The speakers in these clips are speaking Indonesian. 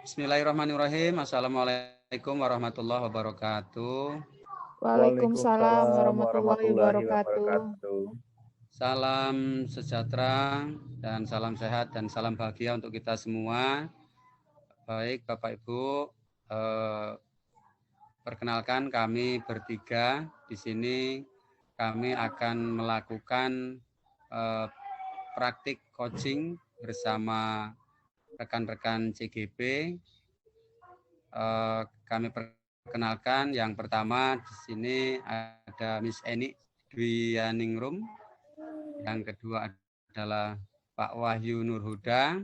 Bismillahirrahmanirrahim. Assalamualaikum warahmatullahi wabarakatuh. Waalaikumsalam warahmatullahi wabarakatuh. Salam sejahtera dan salam sehat dan salam bahagia untuk kita semua. Baik Bapak Ibu, perkenalkan kami bertiga di sini. Kami akan melakukan praktik coaching bersama rekan-rekan CGP. Kami perkenalkan yang pertama di sini ada Miss Eni Dwianingrum, yang kedua adalah Pak Wahyu Nurhuda.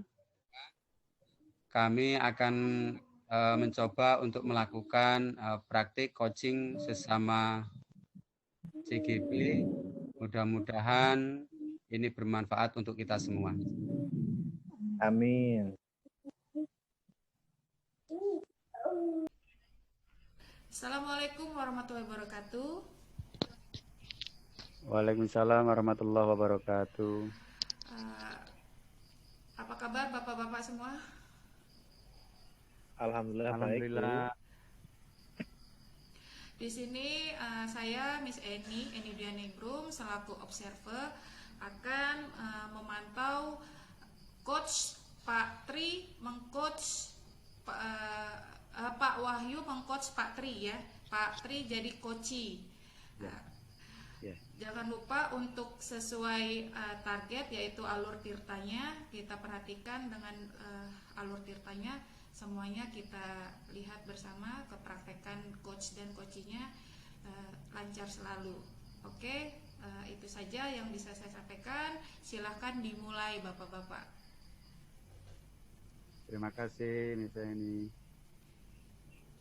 Kami akan mencoba untuk melakukan praktik coaching sesama CGP. Mudah-mudahan ini bermanfaat untuk kita semua. Amin. Assalamualaikum warahmatullahi wabarakatuh. Waalaikumsalam warahmatullahi wabarakatuh. Apa kabar Bapak-bapak semua? Alhamdulillah, Alhamdulillah. baik. Di sini saya Miss Eni Dwianingrum selaku observer akan memantau Coach Pak Tri mengcoach Pak Wahyu mengcoach Pak Tri ya. Pak Tri jadi coachi. Jangan lupa untuk sesuai target yaitu alur tirtanya, kita perhatikan dengan alur tirtanya, semuanya kita lihat bersama, kepraktekan coach dan coachinya lancar selalu. Oke, itu saja yang bisa saya sampaikan. Silahkan dimulai Bapak-bapak. Terima kasih Miss Eni.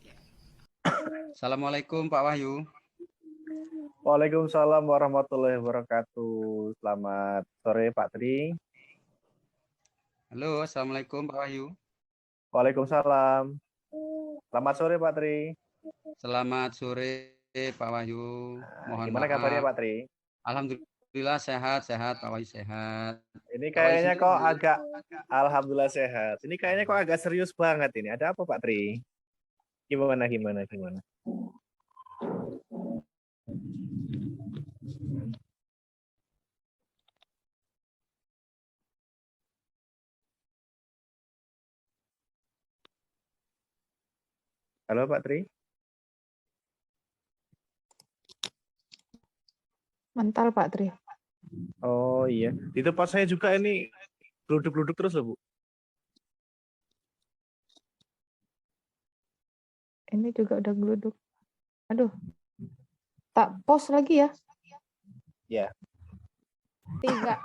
Ya. Assalamualaikum Pak Wahyu. Waalaikumsalam warahmatullahi wabarakatuh. Selamat sore Pak Tri. Halo, Assalamualaikum Pak Wahyu. Waalaikumsalam. Selamat sore Pak Tri. Selamat sore Pak Wahyu. Mohon Gimana maaf. kabarnya Pak Tri? Alhamdulillah sehat, Pak Wahyu sehat. Ini kayaknya kok agak, alhamdulillah sehat. Ini kayaknya kok agak serius banget ini. Ada apa Pak Tri? Gimana? Halo Pak Tri. Mental Pak Tri. Oh iya, di tempat saya juga ini geluduk-geluduk terus loh Bu. Ini juga udah geluduk. Aduh, tak post lagi ya? Ya. 3.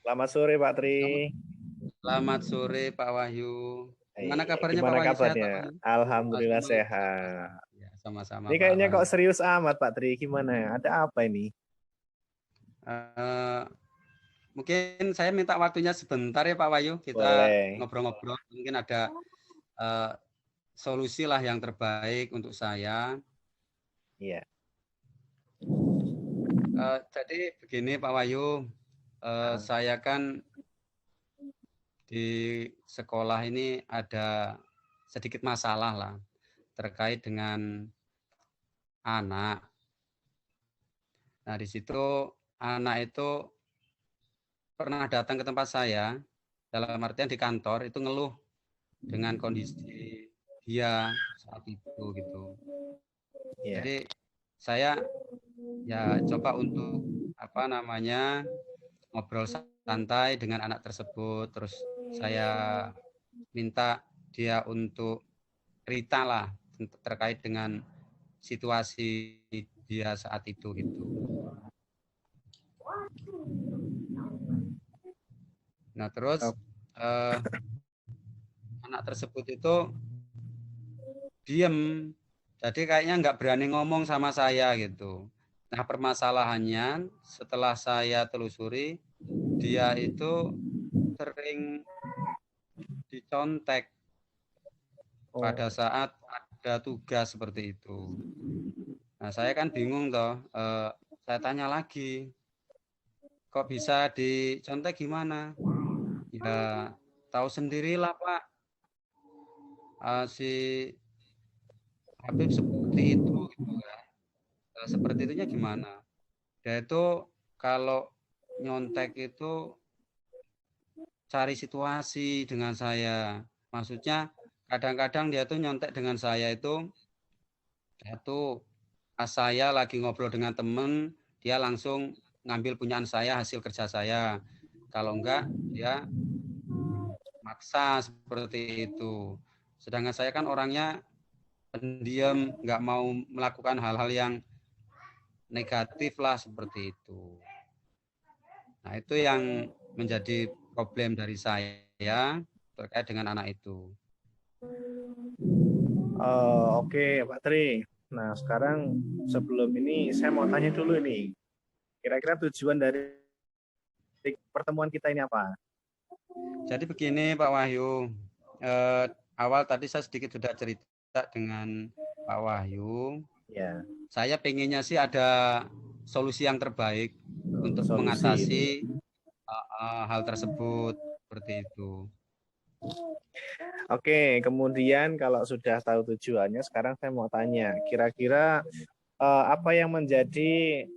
Selamat sore Pak Tri. Selamat sore Pak Wahyu. Gimana kabarnya Gimana Pak Wahyu? kabarnya? Sehat, Pak? Alhamdulillah sehat. Ya, sama-sama. Ini kayaknya kok serius amat Pak Tri. Gimana? Ada apa ini? Mungkin saya minta waktunya sebentar ya Pak Wahyu. Kita ngobrol-ngobrol. Mungkin ada solusi lah yang terbaik untuk saya. Iya. Jadi begini Pak Wahyu, saya kan di sekolah ini ada sedikit masalah lah terkait dengan anak. Nah di situ anak itu pernah datang ke tempat saya, dalam artian di kantor itu ngeluh dengan kondisi dia saat itu gitu. Yeah. Jadi saya ya coba untuk ngobrol santai dengan anak tersebut, terus saya minta dia untuk cerita lah terkait dengan situasi dia saat itu gitu. Nah terus anak tersebut itu diem, jadi kayaknya nggak berani ngomong sama saya gitu. Nah permasalahannya setelah saya telusuri, dia itu sering dicontek pada saat ada tugas seperti itu. Nah saya kan bingung toh, saya tanya lagi, kok bisa dicontek gimana? Ya tahu sendirilah Pak, si Habib seperti itu gitu kan. Seperti itunya gimana? Dia itu kalau nyontek itu cari situasi dengan saya. Maksudnya kadang-kadang dia tuh nyontek dengan saya itu, dia tuh pas saya lagi ngobrol dengan temen, dia langsung ngambil punyaan saya, hasil kerja saya. Kalau enggak, dia maksa seperti itu. Sedangkan saya kan orangnya pendiam, nggak mau melakukan hal-hal yang negatif lah seperti itu. Nah, itu yang menjadi problem dari saya terkait dengan anak itu. Oke, Pak Tri. Nah, sekarang sebelum ini saya mau tanya dulu nih. Kira-kira tujuan dari pertemuan kita ini apa? Jadi begini Pak Wahyu, awal tadi saya sedikit sudah cerita dengan Pak Wahyu. Ya, Saya pengennya sih ada solusi yang terbaik untuk solusi. mengatasi hal tersebut seperti itu. Oke, kemudian kalau sudah tahu tujuannya, sekarang saya mau tanya, kira-kira apa yang menjadi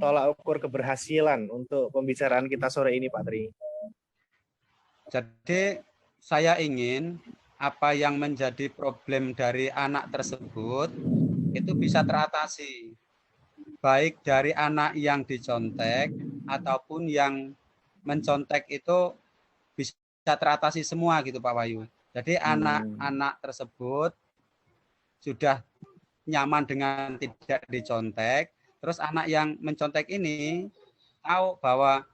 tolak ukur keberhasilan untuk pembicaraan kita sore ini, Pak Tri? Jadi saya ingin apa yang menjadi problem dari anak tersebut itu bisa teratasi. Baik dari anak yang dicontek ataupun yang mencontek itu bisa teratasi semua gitu Pak Wahyu. Jadi anak-anak tersebut sudah nyaman dengan tidak dicontek, terus anak yang mencontek ini tahu bahwa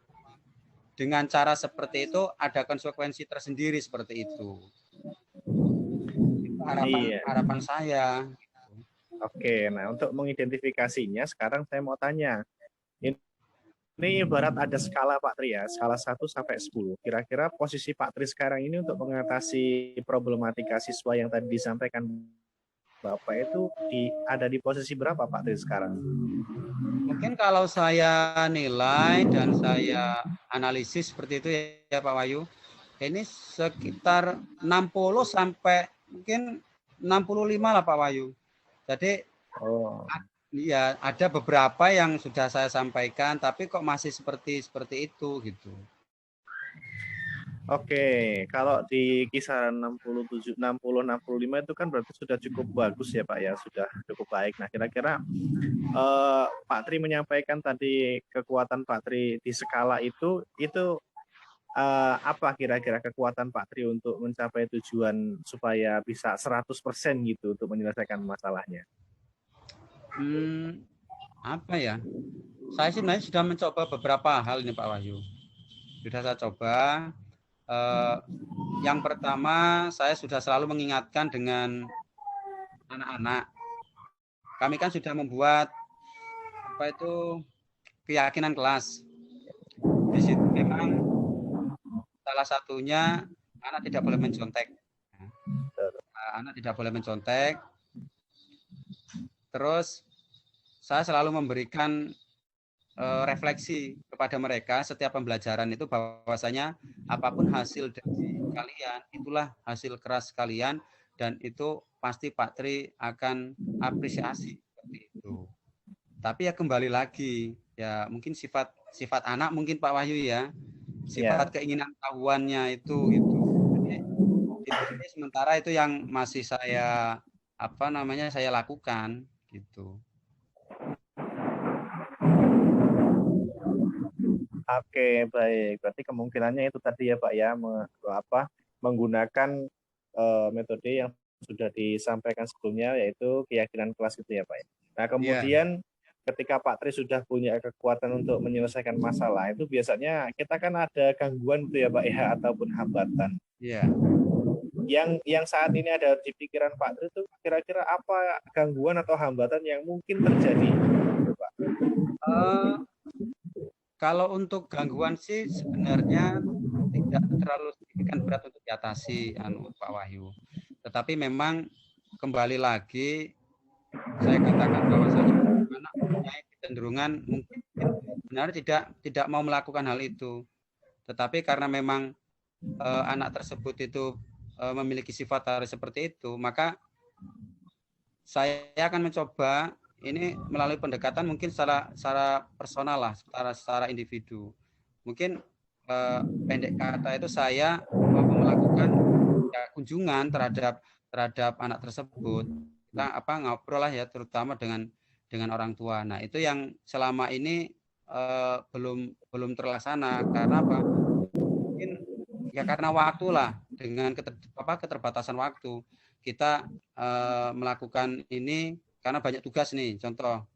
dengan cara seperti itu ada konsekuensi tersendiri seperti itu. Itu harapan saya. Oke, nah untuk mengidentifikasinya sekarang saya mau tanya. Ini ibarat ada skala Pak Tri ya, skala 1 sampai 10. Kira-kira posisi Pak Tri sekarang ini untuk mengatasi problematika siswa yang tadi disampaikan Bapak itu ada di posisi berapa Pak Tri sekarang? Mungkin kalau saya nilai dan saya analisis seperti itu ya Pak Wahyu, ini sekitar 60 sampai mungkin 65 lah Pak Wahyu. Jadi ya ada beberapa yang sudah saya sampaikan, tapi kok masih seperti itu gitu. Oke, kalau di kisaran 67, 60, 65 itu kan berarti sudah cukup bagus ya Pak ya, sudah cukup baik. Nah kira-kira Pak Tri menyampaikan tadi kekuatan Pak Tri di skala itu apa kira-kira kekuatan Pak Tri untuk mencapai tujuan supaya bisa 100% gitu untuk menyelesaikan masalahnya? Apa ya? Saya sebenarnya sudah mencoba beberapa hal ini Pak Wahyu. Sudah saya coba. Yang pertama, saya sudah selalu mengingatkan dengan anak-anak. Kami kan sudah membuat keyakinan kelas. Di situ memang salah satunya anak tidak boleh mencontek. Anak tidak boleh mencontek. Terus saya selalu memberikan refleksi kepada mereka setiap pembelajaran itu bahwasanya apapun hasil dari kalian itulah hasil keras kalian dan itu pasti Pak Tri akan apresiasi seperti itu. Tapi ya kembali lagi ya mungkin sifat anak mungkin Pak Wahyu ya, sifat keinginan tahuannya itu. Jadi sementara itu yang masih saya saya lakukan gitu. Oke, baik. Berarti kemungkinannya itu tadi ya Pak ya, menggunakan metode yang sudah disampaikan sebelumnya, yaitu keyakinan kelas itu ya Pak. Nah kemudian ketika Pak Tri sudah punya kekuatan untuk menyelesaikan masalah, itu biasanya kita kan ada gangguan itu ya Pak ya, ataupun hambatan. Iya. Yang saat ini ada di pikiran Pak Tri itu kira-kira apa gangguan atau hambatan yang mungkin terjadi, Pak? Kalau untuk gangguan sih sebenarnya tidak terlalu signifikan berat untuk diatasi Pak Wahyu. Tetapi memang kembali lagi saya katakan bahwasanya anak mempunyai kecenderungan mungkin benar tidak mau melakukan hal itu. Tetapi karena memang anak tersebut itu memiliki sifat harus seperti itu, maka saya akan mencoba ini melalui pendekatan mungkin secara personal lah, secara individu. Mungkin pendek kata itu saya melakukan ya, kunjungan terhadap anak tersebut. Kita ngobrol lah ya, terutama dengan orang tua. Nah, itu yang selama ini belum terlaksana karena apa? Mungkin ya karena waktu lah, dengan keterbatasan waktu kita melakukan ini karena banyak tugas nih. Contoh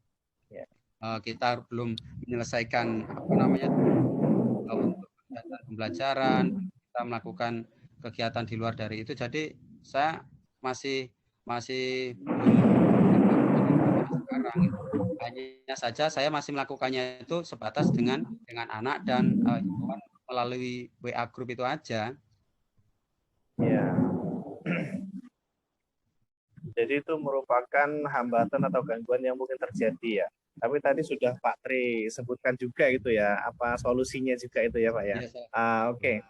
kita belum menyelesaikan untuk kegiatan pembelajaran, kita melakukan kegiatan di luar dari itu. Jadi saya masih belum sekarang. Hanya saja saya masih melakukannya itu sebatas dengan anak dan melalui WA group itu aja. Ya. Jadi itu merupakan hambatan atau gangguan yang mungkin terjadi ya. Tapi tadi sudah Pak Tri sebutkan juga gitu ya, apa solusinya juga itu ya Pak ya. Oke.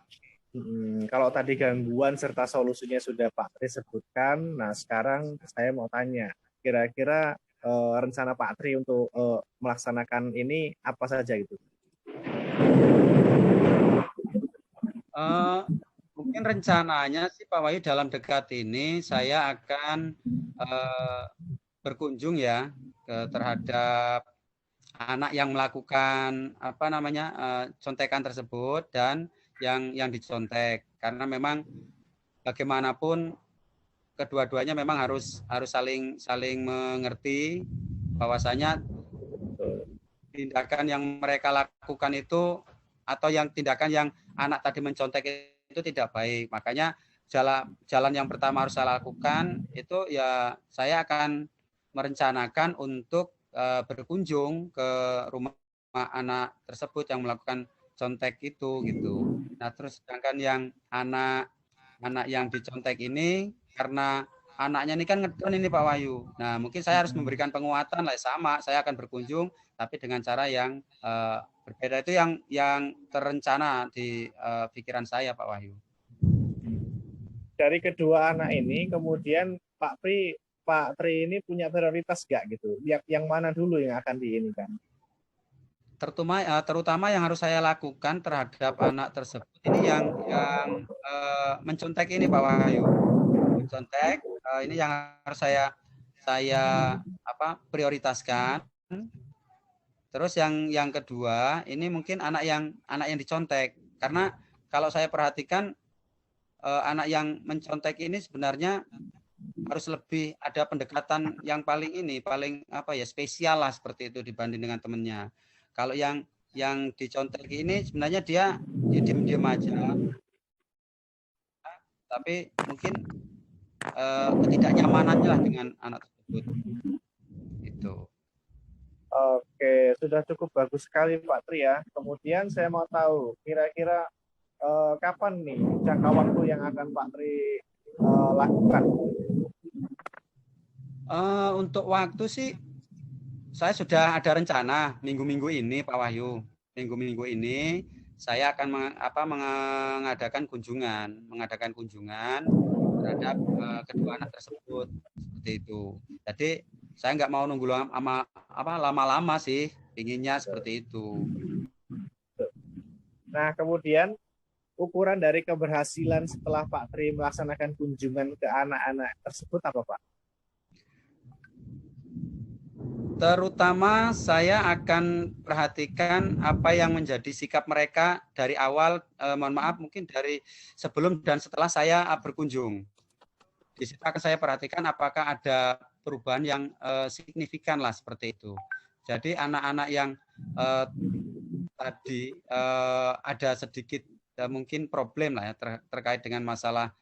Kalau tadi gangguan serta solusinya sudah Pak Tri sebutkan, nah sekarang saya mau tanya, kira-kira rencana Pak Tri untuk melaksanakan ini apa saja gitu? Mungkin rencananya sih Pak Wahyu dalam dekat ini saya akan berkunjung ya terhadap anak yang melakukan contekan tersebut dan yang dicontek, karena memang bagaimanapun kedua-duanya memang harus saling mengerti bahwasanya tindakan yang mereka lakukan itu atau tindakan yang anak tadi mencontek itu tidak baik. Makanya jalan yang pertama harus saya lakukan itu ya saya akan merencanakan untuk berkunjung ke rumah anak tersebut yang melakukan contek itu gitu. Nah, terus sedangkan yang anak yang dicontek ini, karena anaknya ini kan ngedon ini Pak Wahyu. Nah, mungkin saya harus memberikan penguatan lah, sama saya akan berkunjung tapi dengan cara yang berbeda. Itu yang terencana di pikiran saya Pak Wahyu. Dari kedua anak ini kemudian Pak Tri ini punya prioritas nggak gitu? Yang mana dulu yang akan diinikan? Terutama yang harus saya lakukan terhadap anak tersebut ini yang mencontek ini Pak Wahyu. Mencontek ini yang harus saya prioritaskan. Terus yang kedua ini mungkin anak yang dicontek, karena kalau saya perhatikan anak yang mencontek ini sebenarnya harus lebih ada pendekatan yang paling spesial lah seperti itu dibanding dengan temannya. Kalau yang dicontek ini sebenarnya dia diam-diam aja, tapi mungkin ketidaknyamanannya lah dengan anak tersebut. Itu. Oke, sudah cukup bagus sekali Pak Tri ya. Kemudian saya mau tahu kira-kira kapan nih jangka waktu yang akan Pak Tri lakukan? Untuk waktu sih saya sudah ada rencana minggu-minggu ini Pak Wahyu. Minggu-minggu ini saya akan mengadakan kunjungan terhadap kedua anak tersebut seperti itu. Jadi saya nggak mau nunggu lama-lama sih, inginnya seperti itu. Nah, kemudian ukuran dari keberhasilan setelah Pak Tri melaksanakan kunjungan ke anak-anak tersebut apa Pak? Terutama saya akan perhatikan apa yang menjadi sikap mereka dari awal, mungkin dari sebelum dan setelah saya berkunjung. Di situ akan saya perhatikan apakah ada perubahan yang signifikan lah seperti itu. Jadi anak-anak yang tadi ada sedikit mungkin problem lah ya terkait dengan masalah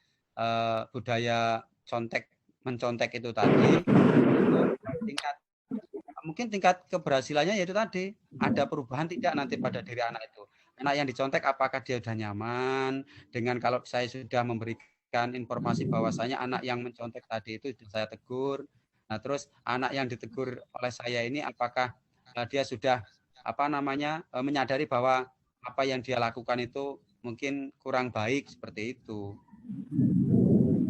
budaya mencontek itu tadi, mungkin tingkat keberhasilannya yaitu tadi ada perubahan tidak nanti pada diri anak itu. Anak yang dicontek apakah dia sudah nyaman dengan kalau saya sudah memberikan informasi bahwasanya anak yang mencontek tadi itu sudah saya tegur. Nah, terus anak yang ditegur oleh saya ini apakah dia sudah menyadari bahwa apa yang dia lakukan itu mungkin kurang baik seperti itu.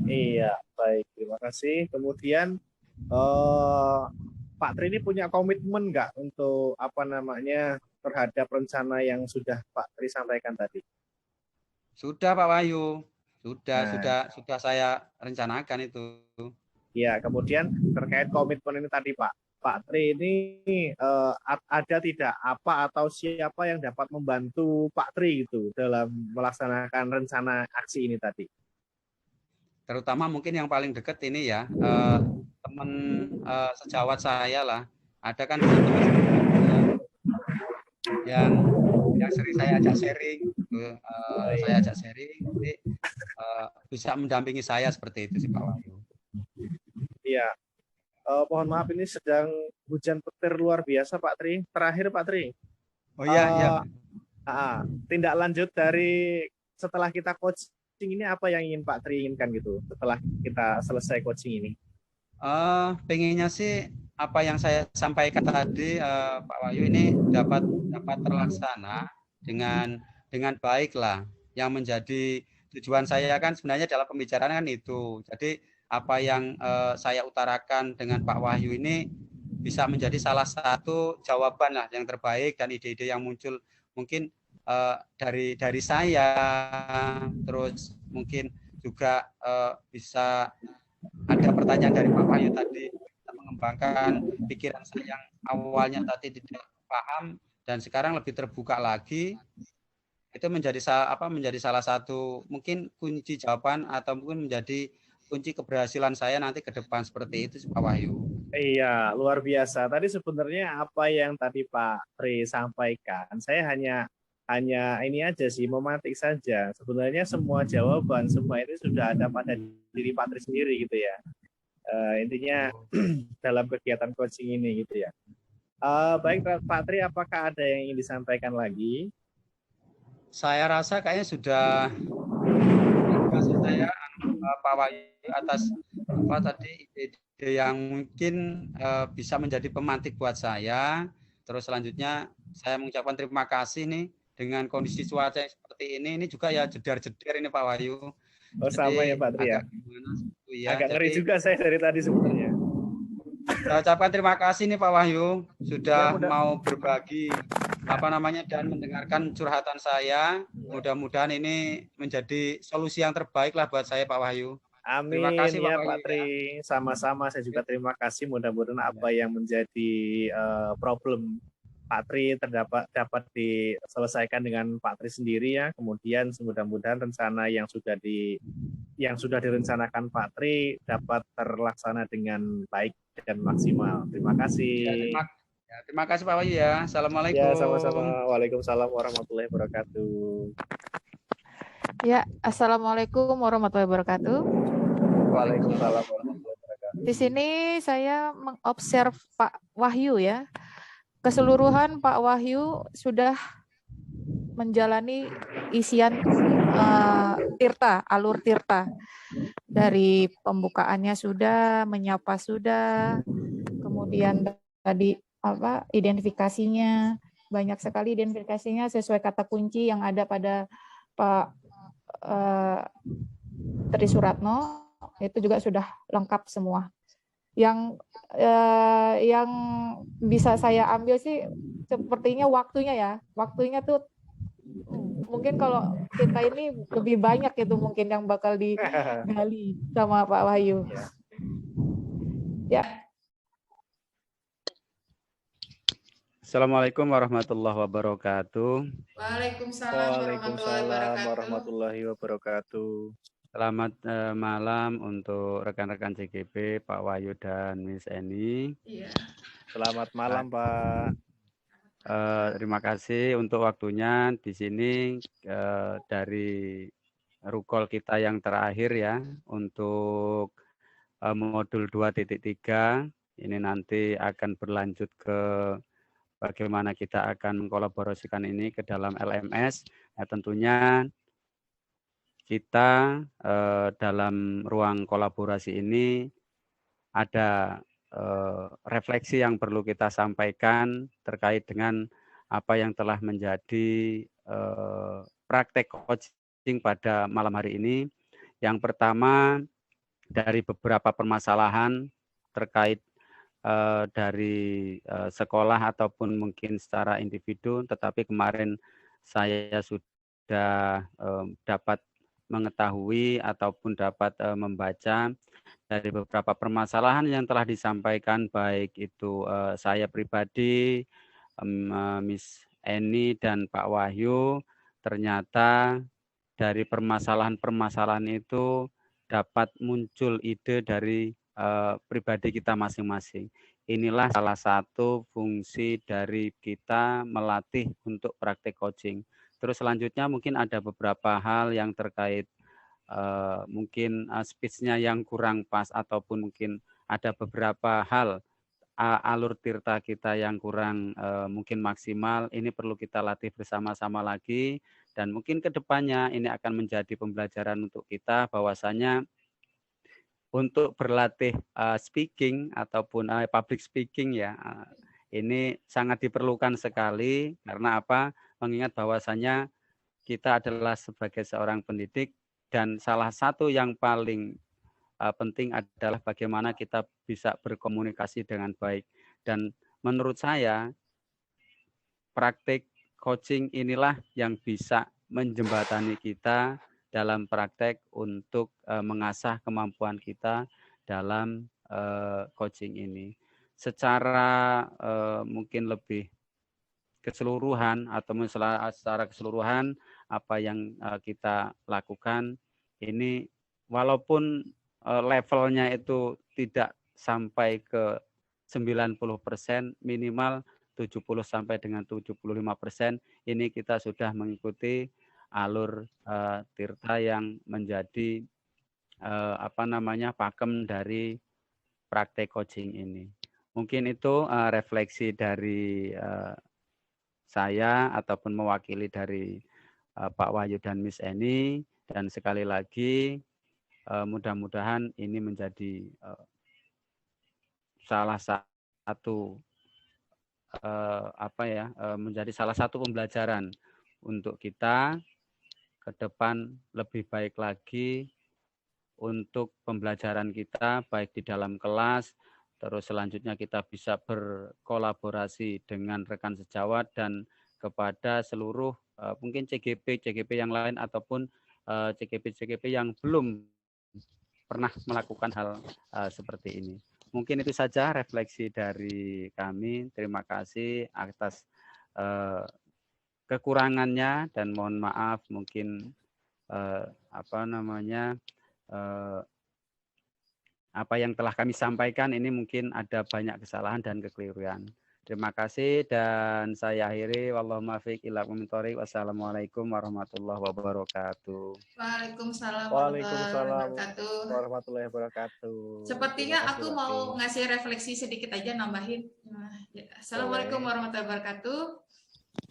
Iya, baik. Terima kasih. Kemudian Pak Tri ini punya komitmen nggak untuk apa namanya terhadap rencana yang sudah Pak Tri sampaikan tadi? Sudah Pak Wahyu, Nah, sudah saya rencanakan itu. ya, kemudian terkait komitmen ini tadi Pak Tri ini ada tidak apa atau siapa yang dapat membantu Pak Tri gitu dalam melaksanakan rencana aksi ini tadi? Terutama mungkin yang paling dekat ini ya, teman sejawat saya lah. Ada kan yang sering saya ajak sharing, saya ajak sharing, jadi bisa mendampingi saya seperti itu sih Pak Wahyu. Iya, mohon maaf ini sedang hujan petir luar biasa Pak Tri. Terakhir Pak Tri. Oh iya, iya. Tindak lanjut dari setelah kita coaching ini apa yang ingin Pak Tri inginkan gitu setelah kita selesai coaching ini? Pengennya sih apa yang saya sampaikan tadi Pak Wahyu ini dapat terlaksana dengan baik lah. Yang menjadi tujuan saya kan sebenarnya dalam pembicaraan kan itu. Jadi apa yang saya utarakan dengan Pak Wahyu ini bisa menjadi salah satu jawaban lah yang terbaik dan ide-ide yang muncul mungkin dari saya, terus mungkin juga bisa ada pertanyaan dari Pak Wahyu tadi, kita mengembangkan pikiran saya yang awalnya tadi tidak paham dan sekarang lebih terbuka lagi. Itu menjadi salah satu mungkin kunci jawaban atau mungkin menjadi kunci keberhasilan saya nanti ke depan seperti itu Pak Wahyu. Iya, luar biasa. Tadi sebenarnya apa yang tadi Pak Tri sampaikan, saya hanya ini aja sih, mematik saja. Sebenarnya semua jawaban, semua itu sudah ada pada diri Pak Tri sendiri gitu ya. Intinya dalam kegiatan coaching ini gitu ya. Baik Pak Tri, apakah ada yang ingin disampaikan lagi? Saya rasa kayaknya sudah. Terima kasih saya Pak Wahyu atas apa tadi ide yang mungkin bisa menjadi pemantik buat saya. Terus selanjutnya saya mengucapkan terima kasih nih dengan kondisi cuaca seperti ini juga ya jedar-jedar ini Pak Wahyu. Oh, sama ya Pak Tri ya. Agak ngeri juga saya dari tadi sebenarnya. Saya ucapkan terima kasih nih Pak Wahyu sudah mau berbagi dan mendengarkan curhatan saya. Mudah-mudahan ini menjadi solusi yang terbaik lah buat saya Pak Wahyu. Amin. Terima kasih ya Pak Tri. Sama-sama, saya juga terima kasih. Mudah-mudahan apa yang menjadi problem Pak Tri dapat diselesaikan dengan Pak Tri sendiri ya. Kemudian mudah-mudahan rencana yang sudah direncanakan Pak Tri dapat terlaksana dengan baik dan maksimal. Terima kasih. Terima kasih Pak Wahyu ya. Assalamualaikum. Ya, sama-sama. Waalaikumsalam warahmatullahi wabarakatuh. Ya, assalamualaikum warahmatullahi wabarakatuh. Waalaikumsalam warahmatullahi wabarakatuh. Di sini saya mengobserv Pak Wahyu ya. Keseluruhan Pak Wahyu sudah menjalani isian alur tirta. Dari pembukaannya sudah, menyapa sudah, kemudian tadi identifikasinya, banyak sekali identifikasinya sesuai kata kunci yang ada pada Pak Tri Suratno, itu juga sudah lengkap semua. Yang bisa saya ambil sih sepertinya waktunya ya. Waktunya tuh mungkin kalau kita ini lebih banyak itu mungkin yang bakal digali sama Pak Wahyu. Ya. Assalamualaikum warahmatullahi wabarakatuh. Waalaikumsalam warahmatullahi wabarakatuh. Selamat malam untuk rekan-rekan CGP, Pak Wahyu dan Miss Eni. Iya. Selamat malam, Pak. Terima kasih untuk waktunya di sini dari rukol kita yang terakhir ya untuk modul 2.3. Ini nanti akan berlanjut ke bagaimana kita akan mengkolaborasikan ini ke dalam LMS. Nah, tentunya kita dalam ruang kolaborasi ini ada refleksi yang perlu kita sampaikan terkait dengan apa yang telah menjadi praktek coaching pada malam hari ini. Yang pertama, dari beberapa permasalahan terkait dari sekolah ataupun mungkin secara individu, tetapi kemarin saya sudah dapat mengetahui ataupun dapat membaca dari beberapa permasalahan yang telah disampaikan, baik itu saya pribadi, Miss Eni dan Pak Wahyu. Ternyata dari permasalahan-permasalahan itu dapat muncul ide dari pribadi kita masing-masing. Inilah salah satu fungsi dari kita melatih untuk praktek coaching. Terus selanjutnya mungkin ada beberapa hal yang terkait mungkin speech-nya yang kurang pas, ataupun mungkin ada beberapa hal alur tirta kita yang kurang mungkin maksimal. Ini perlu kita latih bersama-sama lagi, dan mungkin ke depannya ini akan menjadi pembelajaran untuk kita bahwasanya untuk berlatih speaking ataupun public speaking ya, ini sangat diperlukan sekali. Karena apa? Mengingat bahwasanya kita adalah sebagai seorang pendidik, dan salah satu yang paling penting adalah bagaimana kita bisa berkomunikasi dengan baik. Dan menurut saya praktik coaching inilah yang bisa menjembatani kita dalam praktek untuk mengasah kemampuan kita dalam coaching ini. Secara mungkin lebih keseluruhan atau secara keseluruhan apa yang kita lakukan ini, walaupun levelnya itu tidak sampai ke 90%, minimal 70 sampai dengan 75%, ini kita sudah mengikuti alur tirta yang menjadi pakem dari praktek coaching ini. Mungkin itu refleksi dari saya ataupun mewakili dari Pak Wahyu dan Miss Eni. Dan sekali lagi mudah-mudahan ini menjadi salah satu menjadi salah satu pembelajaran untuk kita ke depan lebih baik lagi untuk pembelajaran kita, baik di dalam kelas, terus selanjutnya kita bisa berkolaborasi dengan rekan sejawat dan kepada seluruh mungkin CGP yang lain ataupun CGP yang belum pernah melakukan hal seperti ini. Mungkin itu saja refleksi dari kami. Terima kasih atas kekurangannya, dan mohon maaf mungkin apa yang telah kami sampaikan ini mungkin ada banyak kesalahan dan kekeliruan. Terima kasih, dan saya akhiri. Wallahumma fiq ila qumtori. Wassalamualaikum warahmatullahi wabarakatuh. Waalaikumsalam warahmatullahi wabarakatuh. Sepertinya aku mau ngasih refleksi sedikit aja, nambahin. Assalamualaikum warahmatullahi wabarakatuh.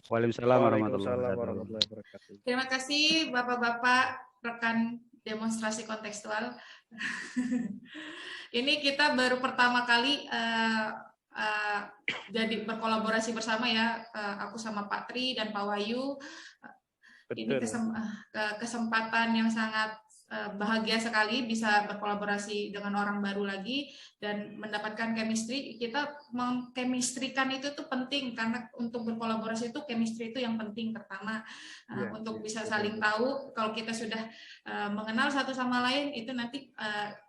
Waalaikumsalam warahmatullahi wabarakatuh. Terima kasih Bapak-bapak rekan demonstrasi kontekstual. Ini kita baru pertama kali jadi berkolaborasi bersama ya, aku sama Pak Tri dan Pak Wahyu. Ini kesempatan yang sangat bahagia sekali bisa berkolaborasi dengan orang baru lagi dan mendapatkan chemistry. Kita mengchemistrykan itu tuh penting, karena untuk berkolaborasi itu chemistry itu yang penting pertama, untuk bisa saling tahu. Kalau kita sudah mengenal satu sama lain, itu nanti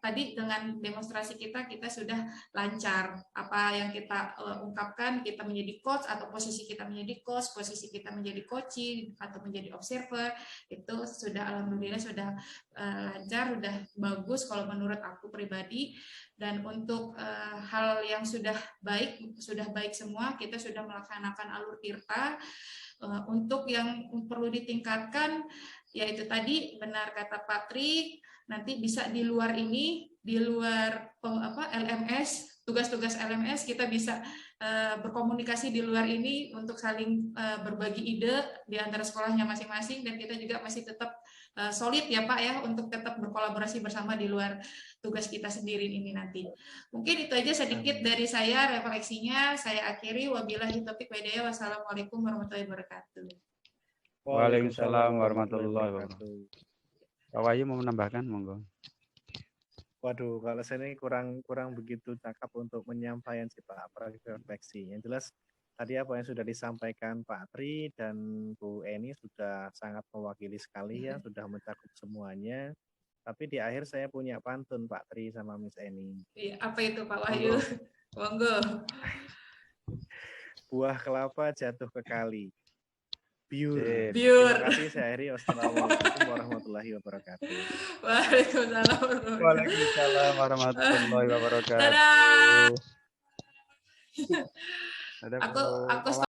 tadi dengan demonstrasi kita sudah lancar. Apa yang kita ungkapkan, kita menjadi coach atau posisi kita menjadi coach, posisi kita menjadi coaching atau menjadi observer, itu sudah alhamdulillah sudah lancar, sudah bagus kalau menurut aku pribadi. Dan untuk hal yang sudah baik semua, kita sudah melaksanakan alur tirta. Untuk yang perlu ditingkatkan, yaitu tadi benar kata Pak Tri, nanti bisa di luar ini, di luar LMS, tugas-tugas LMS, kita bisa berkomunikasi di luar ini untuk saling berbagi ide di antara sekolahnya masing-masing, dan kita juga masih tetap solid ya Pak ya, untuk tetap berkolaborasi bersama di luar tugas kita sendiri ini nanti. Mungkin itu aja sedikit dari saya refleksinya. Saya akhiri, wabillahi taufiq wal hidayah. Wassalamualaikum warahmatullahi wabarakatuh. Waalaikumsalam warahmatullahi wabarakatuh. wabarakatuh. Pak Wahyu mau menambahkan, monggo. Waduh, kalau saya ini kurang begitu cakap untuk menyampaikan sih Pak, refleksi. Yang jelas tadi apa yang sudah disampaikan Pak Tri dan Bu Eni sudah sangat mewakili sekali ya, sudah mencakup semuanya. Tapi di akhir saya punya pantun Pak Tri sama Miss Eni. Iya, apa itu Pak Wahyu? Monggo. Buah kelapa jatuh ke kali. Biur. Sip. Biur. Terima kasih, saya akhiri. Wassalamualaikum warahmatullahi wabarakatuh. Waalaikumsalam. Waalaikumsalam warahmatullahi wabarakatuh. Dadah. Dadah, Aku Bu.